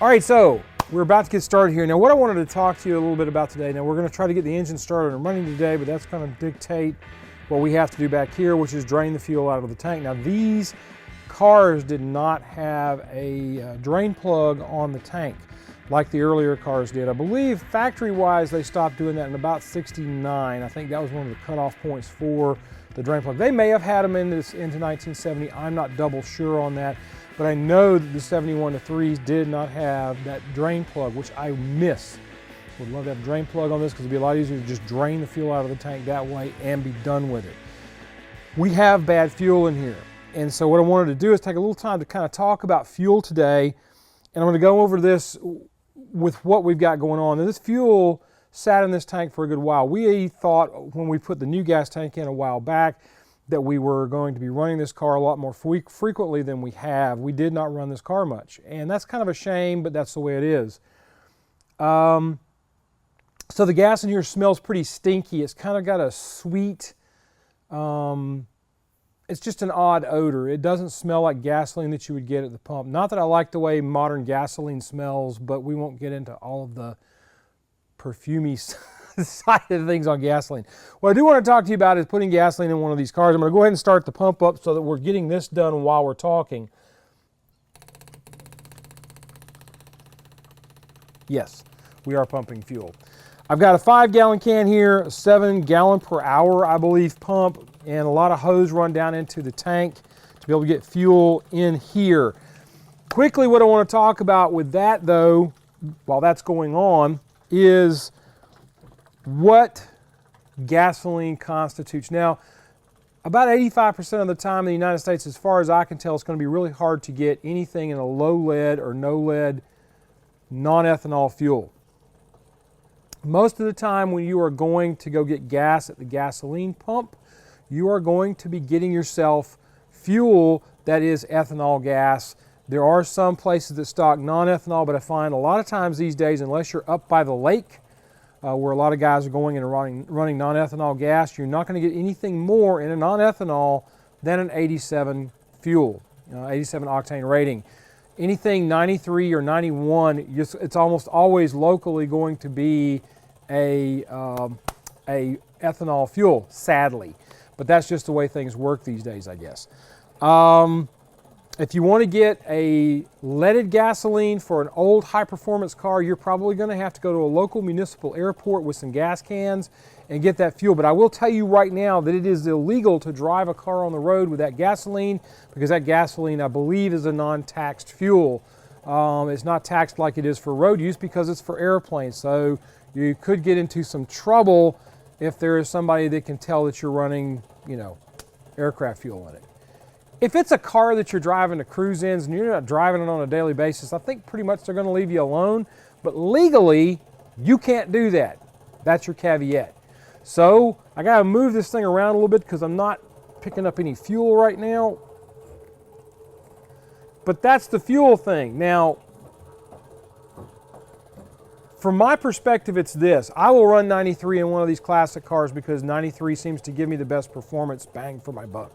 All right, so we're about to get started here. Now what I wanted to talk to you a little bit about today, now we're going to try to get the engine started and running today, but that's going to dictate what we have to do back here, which is drain the fuel out of the tank. Now these cars did not have a drain plug on the tank like the earlier cars did. I believe factory-wise they stopped doing that in about '69. I think that was one of the cutoff points for the drain plug. They may have had them into 1970. I'm not double sure on that. But I know that the 71-3s did not have that drain plug, which I miss. Would love to have a drain plug on this because it'd be a lot easier to just drain the fuel out of the tank that way and be done with it. We have bad fuel in here. And so what I wanted to do is take a little time to kind of talk about fuel today. And I'm going to go over this with what we've got going on. Now, this fuel sat in this tank for a good while. We thought when we put the new gas tank in a while back that we were going to be running this car a lot more frequently than we have. We did not run this car much, and that's kind of a shame, but that's the way it is. So the gas in here smells pretty stinky. It's kind of got a sweet, it's just an odd odor. It doesn't smell like gasoline that you would get at the pump. Not that I like the way modern gasoline smells, but we won't get into all of the perfumey side of things on gasoline. What I do want to talk to you about is putting gasoline in one of these cars. I'm going to go ahead and start the pump up so that we're getting this done while we're talking. Yes, we are pumping fuel. I've got a 5-gallon can here, a 7-gallon per hour, I believe, pump, and a lot of hose run down into the tank to be able to get fuel in here. Quickly, what I want to talk about with that, though, while that's going on, is what gasoline constitutes. Now, about 85% of the time in the United States, as far as I can tell, it's going to be really hard to get anything in a low lead or no lead non-ethanol fuel. Most of the time when you are going to go get gas at the gasoline pump, you are going to be getting yourself fuel that is ethanol gas. There are some places that stock non-ethanol, but I find a lot of times these days, unless you're up by the lake, where a lot of guys are going and running non-ethanol gas, you're not going to get anything more in a non-ethanol than an 87 fuel, 87 octane rating. Anything 93 or 91, it's almost always locally going to be a ethanol fuel, sadly. But that's just the way things work these days, I guess. If you want to get a leaded gasoline for an old high-performance car, you're probably going to have to go to a local municipal airport with some gas cans and get that fuel. But I will tell you right now that it is illegal to drive a car on the road with that gasoline because that gasoline, I believe, is a non-taxed fuel. It's not taxed like it is for road use because it's for airplanes. So you could get into some trouble if there is somebody that can tell that you're running, aircraft fuel in it. If it's a car that you're driving to cruise-ins and you're not driving it on a daily basis, I think pretty much they're going to leave you alone. But legally, you can't do that. That's your caveat. So I got to move this thing around a little bit because I'm not picking up any fuel right now. But that's the fuel thing. Now, from my perspective, it's this. I will run 93 in one of these classic cars because 93 seems to give me the best performance bang for my buck.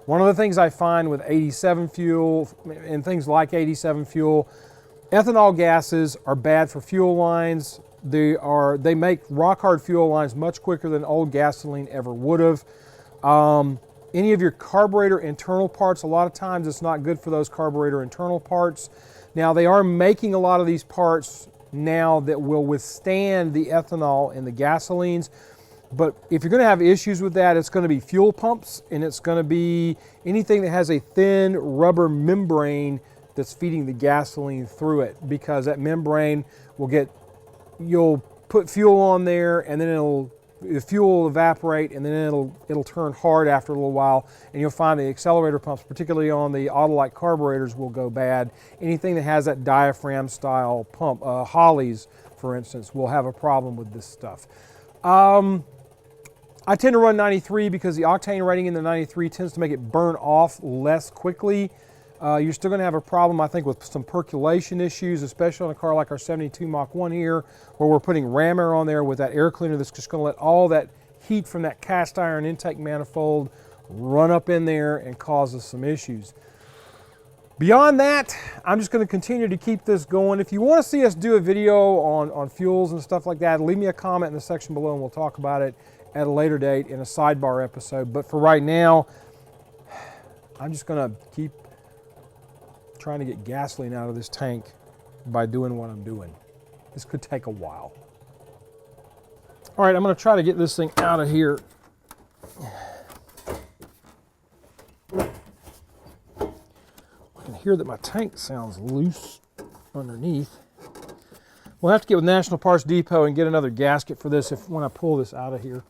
One of the things I find with 87 fuel and things like 87 fuel, ethanol gases are bad for fuel lines. They make rock hard fuel lines much quicker than old gasoline ever would have. Any of your carburetor internal parts, a lot of times it's not good for those carburetor internal parts. Now they are making a lot of these parts now that will withstand the ethanol in the gasolines. But if you're going to have issues with that, it's going to be fuel pumps and it's going to be anything that has a thin rubber membrane that's feeding the gasoline through it, because that membrane will you'll put fuel on there and then the fuel will evaporate and then it'll turn hard after a little while, and you'll find the accelerator pumps, particularly on the Autolite carburetors, will go bad. Anything that has that diaphragm style pump, Hollies for instance, will have a problem with this stuff. I tend to run 93 because the octane rating in the 93 tends to make it burn off less quickly. You're still going to have a problem, I think, with some percolation issues, especially on a car like our 72 Mach 1 here, where we're putting ram air on there with that air cleaner that's just going to let all that heat from that cast iron intake manifold run up in there and cause us some issues. Beyond that, I'm just going to continue to keep this going. If you want to see us do a video on fuels and stuff like that, leave me a comment in the section below and we'll talk about it at a later date in a sidebar episode. But for right now, I'm just going to keep trying to get gasoline out of this tank by doing what I'm doing. This could take a while. All right, I'm going to try to get this thing out of here. I can hear that my tank sounds loose underneath. We'll have to get with National Parts Depot and get another gasket for this when I pull this out of here.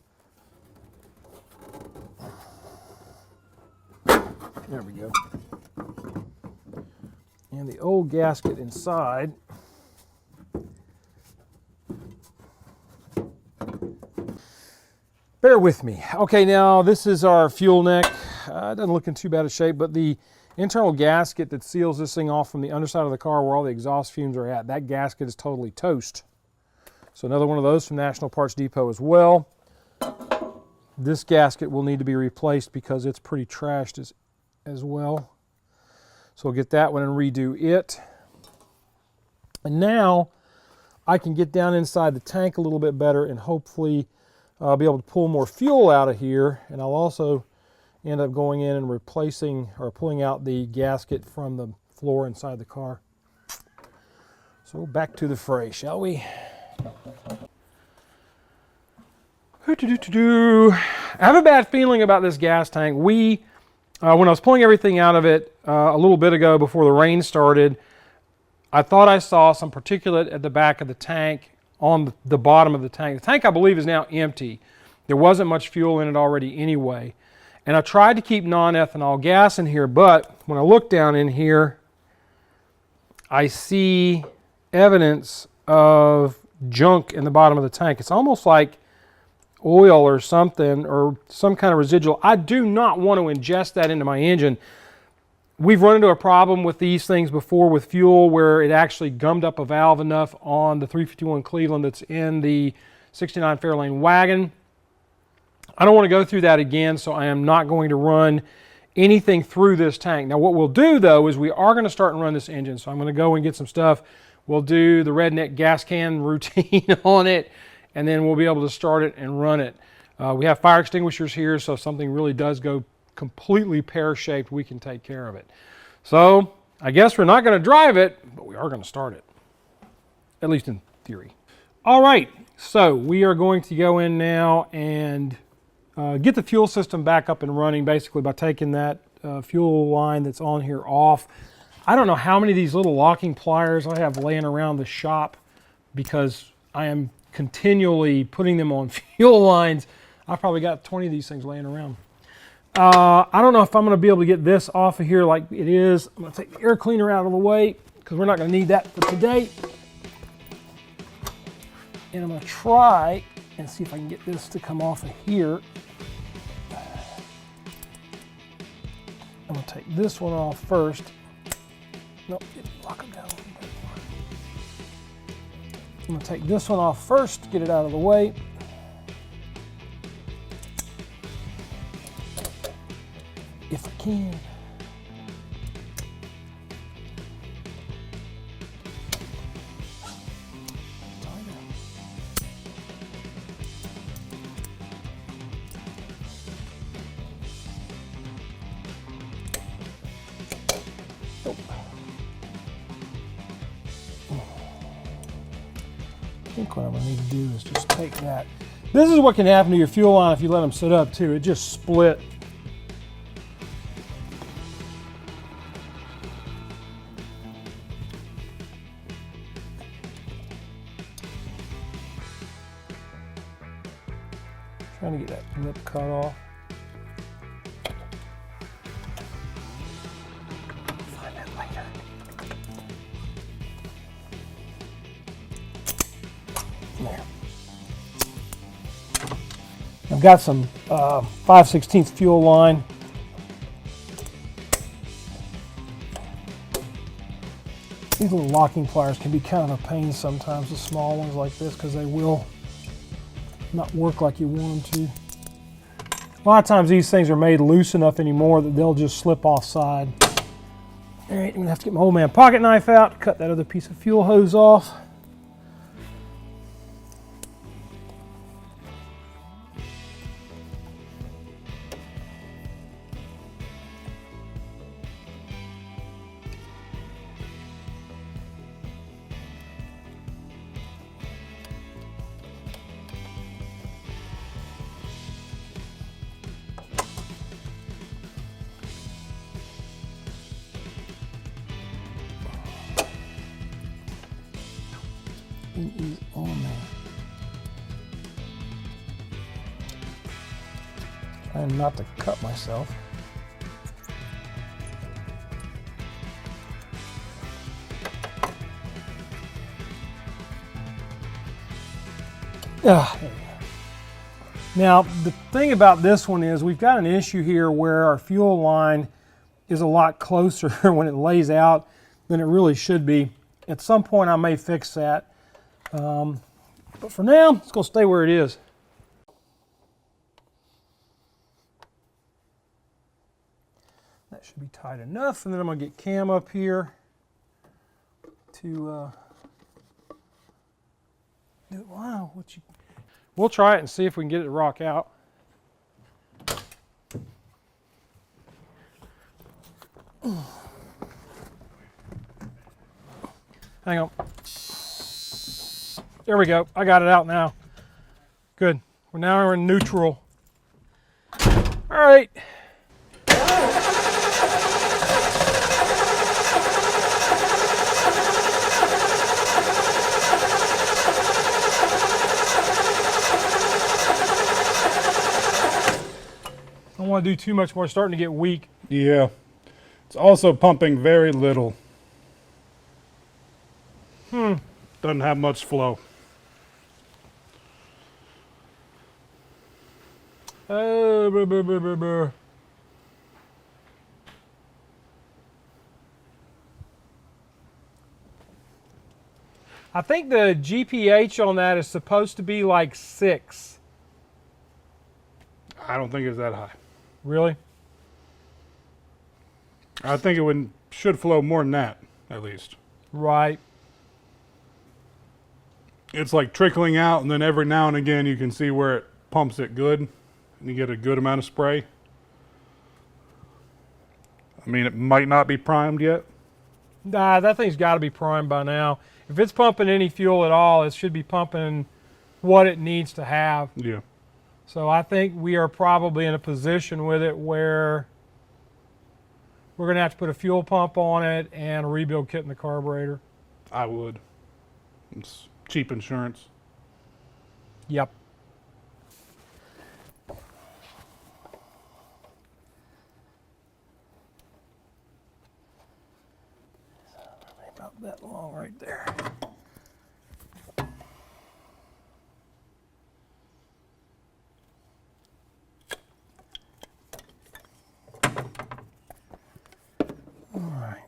There we go. And the old gasket inside. Bear with me. Okay, now this is our fuel neck. It doesn't look in too bad a shape, but the internal gasket that seals this thing off from the underside of the car where all the exhaust fumes are at, that gasket is totally toast. So another one of those from National Parts Depot as well. This gasket will need to be replaced because it's pretty trashed as well. So we'll get that one and redo it. And now I can get down inside the tank a little bit better and hopefully I'll be able to pull more fuel out of here, and I'll also end up going in and replacing or pulling out the gasket from the floor inside the car. So back to the fray, shall we? I have a bad feeling about this gas tank. When I was pulling everything out of it a little bit ago before the rain started, I thought I saw some particulate at the back of the tank on the bottom of the tank. The tank, I believe, is now empty. There wasn't much fuel in it already anyway. And I tried to keep non-ethanol gas in here, but when I look down in here, I see evidence of junk in the bottom of the tank. It's almost like oil or something, or some kind of residual. I do not want to ingest that into my engine. We've run into a problem with these things before with fuel where it actually gummed up a valve enough on the 351 Cleveland that's in the 69 Fairlane wagon. I don't want to go through that again, so I am not going to run anything through this tank. Now what we'll do though is we are going to start and run this engine. So I'm going to go and get some stuff. We'll do the redneck gas can routine on it, and then we'll be able to start it and run it. We have fire extinguishers here, so if something really does go completely pear-shaped, we can take care of it. So I guess we're not going to drive it, but we are going to start it, at least in theory. All right, so we are going to go in now and get the fuel system back up and running, basically by taking that fuel line that's on here off. I don't know how many of these little locking pliers I have laying around the shop because I am continually putting them on fuel lines. I've probably got 20 of these things laying around. I don't know if I'm going to be able to get this off of here like it is. I'm going to take the air cleaner out of the way because we're not going to need that for today. And I'm going to try and see if I can get this to come off of here. I'm going to take this one off first. Nope, lock them down a little bit more. I'm going to take this one off first, get it out of the way. If I can. I think what I'm going to need to do is just take that. This is what can happen to your fuel line if you let them sit up too. It just split. Trying to get that lip cut off. Find that later. There. I've got some 5/16 fuel line. These little locking pliers can be kind of a pain sometimes, the small ones like this, because they will not work like you want them to. A lot of times these things are made loose enough anymore that they'll just slip offside. All right, I'm gonna have to get my old man pocket knife out, cut that other piece of fuel hose off. It is on there. Trying not to cut myself. Ah, there we go. Now, the thing about this one is we've got an issue here where our fuel line is a lot closer when it lays out than it really should be. At some point I may fix that. But for now, it's going to stay where it is. That should be tight enough, and then I'm going to get Cam up here to do, wow, we'll try it and see if we can get it to rock out. Hang on. There we go. I got it out now. Good. Now we're in neutral. All right. I don't want to do too much more. It's starting to get weak. Yeah. It's also pumping very little. Doesn't have much flow. Oh, brr, brr, brr, brr, brr. I think the GPH on that is supposed to be like 6. I don't think it's that high. Really? I think it should flow more than that, at least. Right. It's like trickling out, and then every now and again you can see where it pumps it good, and you get a good amount of spray. I mean, it might not be primed yet. Nah, that thing's got to be primed by now. If it's pumping any fuel at all, it should be pumping what it needs to have. Yeah. So I think we are probably in a position with it where we're going to have to put a fuel pump on it and a rebuild kit in the carburetor. I would. It's cheap insurance. Yep. About that long right there. All right.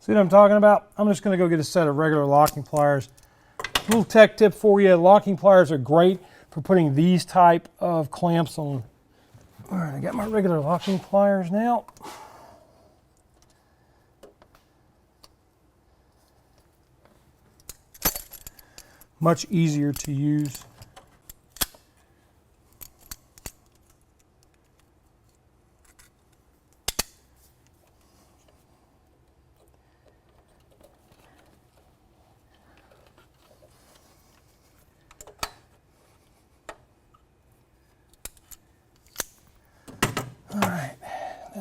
See what I'm talking about? I'm just going to go get a set of regular locking pliers. Little tech tip for you, locking pliers are great for putting these type of clamps on. All right, I got my regular locking pliers now. Much easier to use.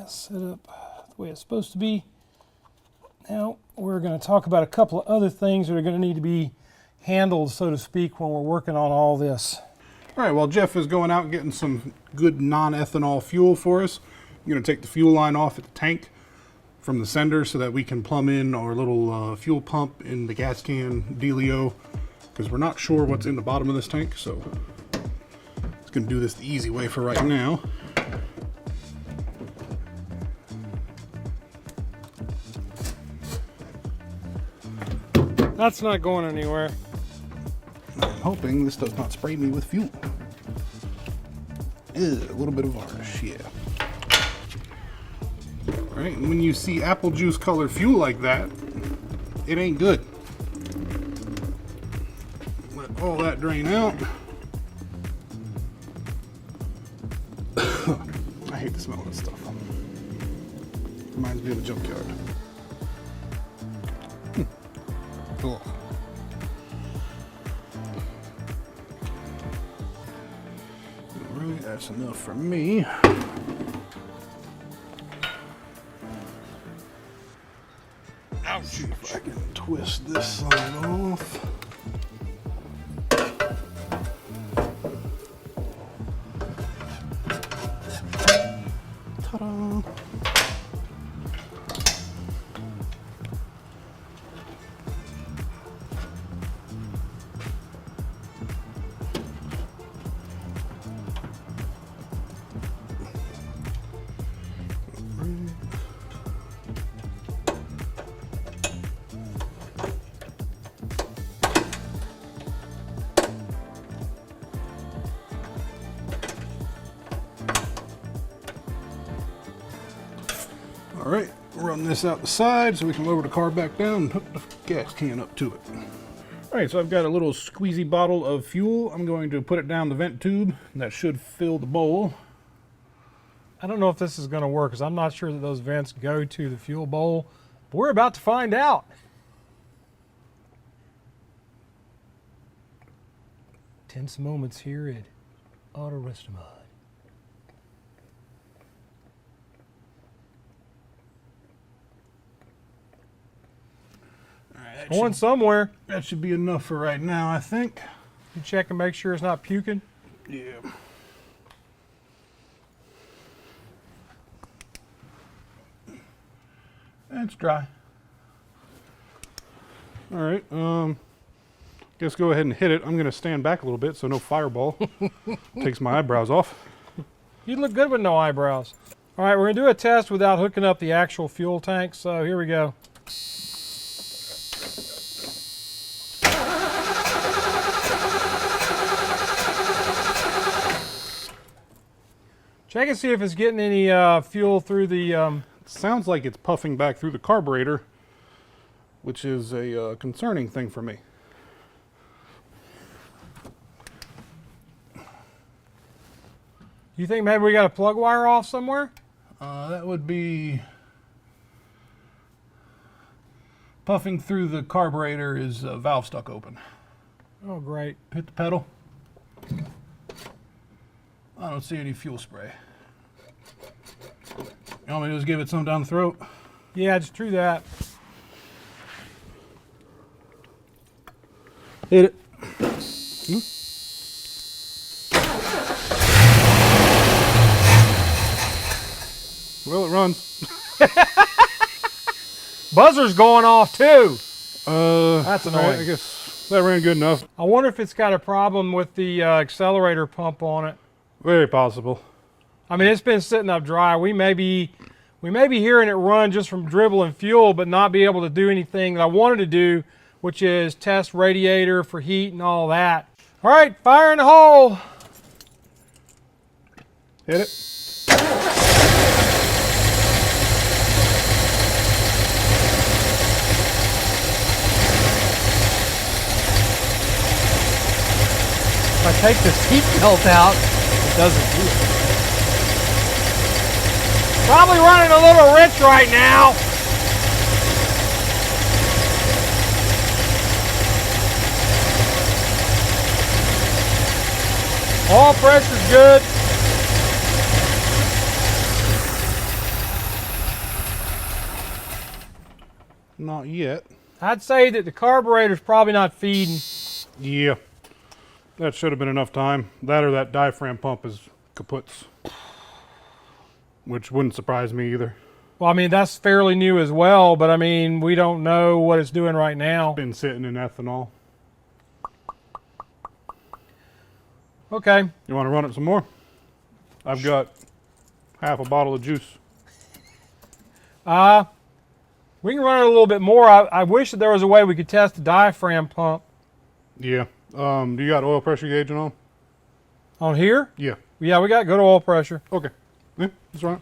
Set up the way it's supposed to be. Now we're going to talk about a couple of other things that are going to need to be handled, so to speak, when we're working on all this. All right, while Jeff is going out and getting some good non-ethanol fuel for us, I'm going to take the fuel line off at the tank from the sender so that we can plumb in our little fuel pump in the gas can dealio, because we're not sure what's in the bottom of this tank, so it's going to do this the easy way for right now. That's not going anywhere. I'm hoping this does not spray me with fuel. Ew, a little bit of varnish, yeah. All right, and when you see apple juice colored fuel like that, it ain't good. Let all that drain out. I hate the smell of this stuff. Reminds me of a junkyard. Ugh. Alright, that's enough for me. Ouch. See if I can twist this side off. Ta-da! All right, run this out the side so we can lower the car back down and hook the gas can up to it. All right, so I've got a little squeezy bottle of fuel. I'm going to put it down the vent tube. That should fill the bowl. I don't know if this is going to work because I'm not sure that those vents go to the fuel bowl, but we're about to find out. Tense moments here at Autorestomod. Going somewhere. That should be enough for right now, I think. You check and make sure it's not puking. Yeah. It's dry. All right. Guess go ahead and hit it. I'm going to stand back a little bit so no fireball takes my eyebrows off. You look good with no eyebrows. All right, we're going to do a test without hooking up the actual fuel tank. So here we go. Check and see if it's getting any fuel through the... It sounds like it's puffing back through the carburetor, which is a concerning thing for me. You think maybe we got a plug wire off somewhere? That would be... Puffing through the carburetor is valve stuck open. Oh, great. Hit the pedal. I don't see any fuel spray. You want me to just give it some down the throat? Yeah, just true that. Hit it. Well, it runs. Buzzer's going off too. That's annoying. I guess that ran good enough. I wonder if it's got a problem with the accelerator pump on it. Very possible. I mean, it's been sitting up dry. We may be hearing it run just from dribbling fuel, but not be able to do anything that I wanted to do, which is test radiator for heat and all that. All right, fire in the hole. Hit it. If I take the seat belt out, it doesn't do it. Probably running a little rich right now. All pressure's good. Not yet. I'd say that the carburetor's probably not feeding. Yeah. That should have been enough time. That or that diaphragm pump is kaputs. Which wouldn't surprise me either. Well, I mean, that's fairly new as well, but I mean, we don't know what it's doing right now. Been sitting in ethanol. Okay. You want to run it some more? I've got half a bottle of juice. We We can run it a little bit more. I wish that there was a way we could test the diaphragm pump. Yeah. Do you got oil pressure gauge on? On here? Yeah. Yeah, we got good oil pressure. Okay. Yeah, that's right.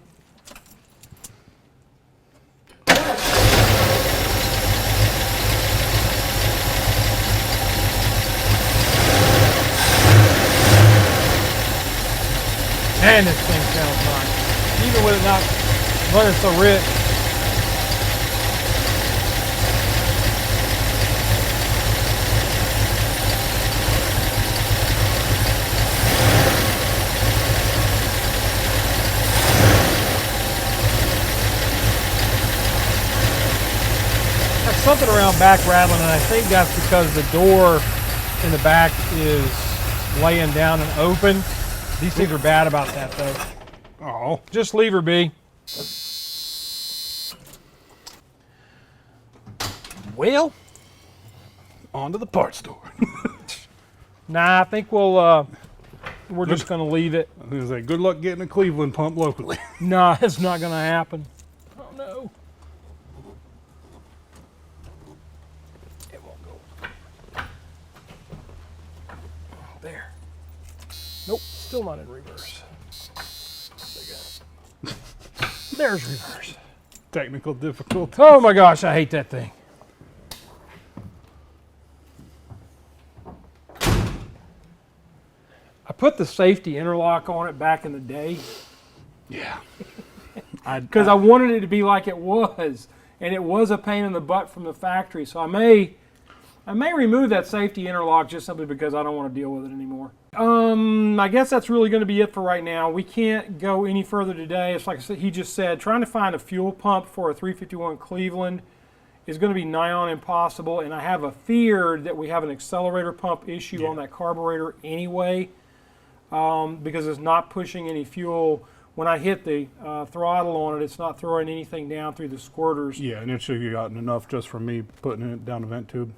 Man, this thing sounds nice. Even with it not running so rich. There's something around back rattling, and I think that's because the door in the back is laying down and open. These things are bad about that, though. Oh. Just leave her be. Well, On to the parts store. nah, I think we're just going to leave it. I was going to say, good luck getting a Cleveland pump locally. Nah, it's not going to happen. Oh, no. It won't go. There. Nope, still not in reverse. There's reverse. Technical difficulty. Oh my gosh, I hate that thing. I put the safety interlock on it back in the day Yeah. because I wanted it to be like it was, and it was a pain in the butt from the factory. So I may remove that safety interlock just simply because I don't want to deal with it anymore. I guess that's really going to be it for right now. We can't go any further today. It's like he just said, trying to find a fuel pump for a 351 Cleveland is going to be nigh on impossible, and I have a fear that we have an accelerator pump issue on that carburetor anyway, because it's not pushing any fuel. When I hit the throttle on it, it's not throwing anything down through the squirters. Yeah, and it should have gotten enough just from me putting it down the vent tube.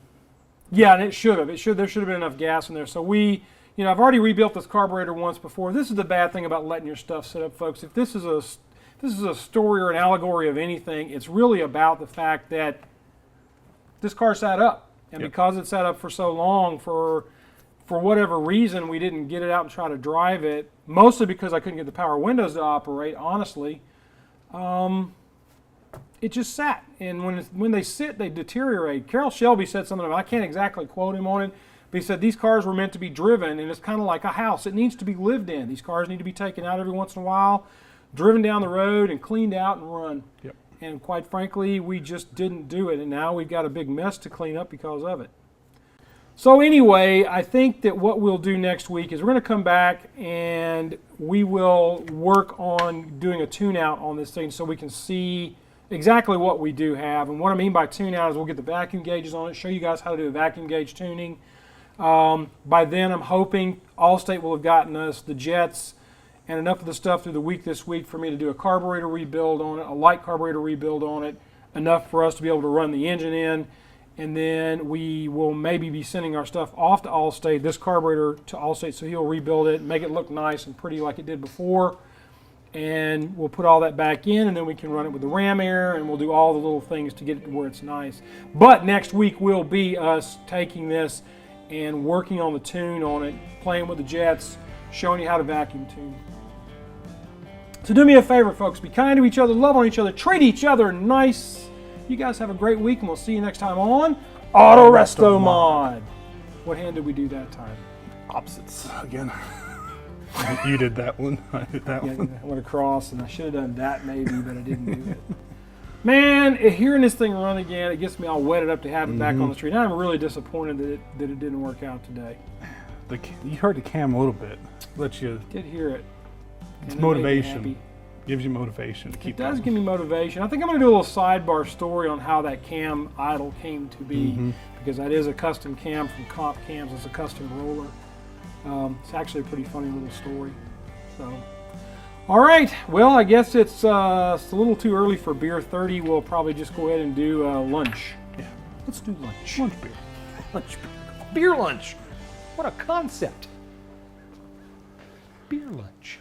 Yeah, and it should have. There should have been enough gas in there. So I've already rebuilt this carburetor once before. This is the bad thing about letting your stuff sit up, folks. If this is a story or an allegory of anything, it's really about the fact that this car sat up, and because it sat up for so long, for whatever reason, we didn't get it out and try to drive it. Mostly because I couldn't get the power windows to operate. Honestly, it just sat, and when they sit, they deteriorate. Carroll Shelby said something about, I can't exactly quote him on it, but he said these cars were meant to be driven, and it's kind of like a house. It needs to be lived in. These cars need to be taken out every once in a while, driven down the road, and cleaned out and run. Yep. And quite frankly, we just didn't do it, and now we've got a big mess to clean up because of it. So anyway, I think that what we'll do next week is we're going to come back and we will work on doing a tune-out on this thing so we can see exactly what we do have. And what I mean by tune-out is we'll get the vacuum gauges on it, show you guys how to do a vacuum gauge tuning. By then, I'm hoping Allstate will have gotten us the jets and enough of the stuff through the week this week for me to do a carburetor rebuild on it, a light carburetor rebuild on it, enough for us to be able to run the engine in. And then we will maybe be sending our stuff off to Allstate, this carburetor to Allstate, so he'll rebuild it, make it look nice and pretty like it did before. And we'll put all that back in, and then we can run it with the ram air, and we'll do all the little things to get it to where it's nice. But next week will be us taking this and working on the tune on it, playing with the jets, showing you how to vacuum tune. So do me a favor, folks. Be kind to each other, love on each other, treat each other nice. You guys have a great week, and we'll see you next time on Autorestomod. What hand did we do that time? Opposites again. You did that one. I did that one. I went across, and I should have done that maybe, but I didn't do it. Man, hearing this thing run again, it gets me all wetted up to have it back on the street. I'm really disappointed that it didn't work out today. You heard the cam a little bit. Did hear it. It's motivation. Gives you motivation to keep It does going. give me motivation. I think I'm going to do a little sidebar story on how that cam idle came to be, because that is a custom cam from Comp Cams. It's a custom roller. It's actually a pretty funny little story. So, all right. Well, I guess it's a little too early for beer 30. We'll probably just go ahead and do lunch. Yeah. Let's do lunch. Lunch beer. Lunch beer. Beer lunch. What a concept. Beer lunch.